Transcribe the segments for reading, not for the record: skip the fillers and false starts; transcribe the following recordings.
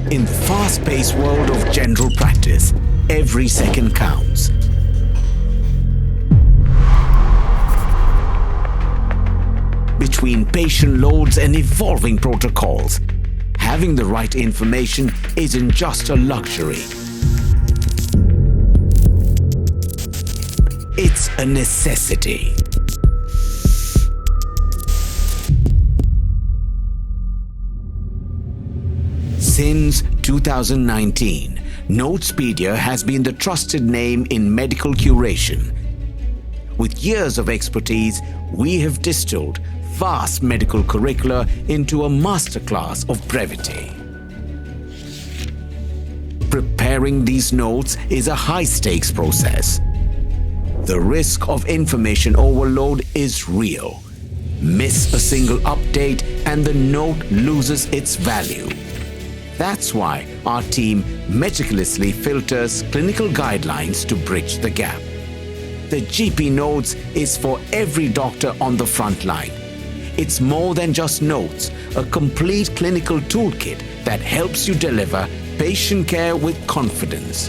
In the fast-paced world of general practice, every second counts. Between patient loads and evolving protocols, having the right information isn't just a luxury. It's a necessity. Since 2019, Notespaedia has been the trusted name in medical curation. With years of expertise, we have distilled vast medical curricula into a masterclass of brevity. Preparing these notes is a high-stakes process. The risk of information overload is real. Miss a single update and the note loses its value. That's why our team meticulously filters clinical guidelines to bridge the gap. The GP Notes is for every doctor on the front line. It's more than just notes, a complete clinical toolkit that helps you deliver patient care with confidence.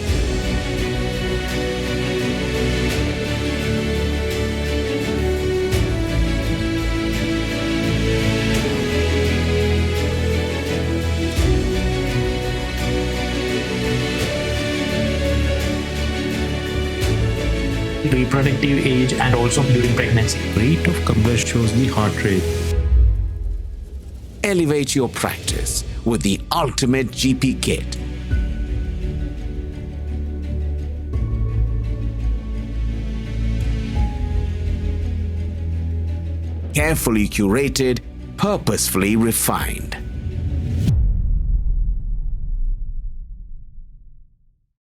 Reproductive age and also during pregnancy. Rate of compress shows the heart rate. Elevate your practice with the ultimate GP kit. Carefully curated, purposefully refined.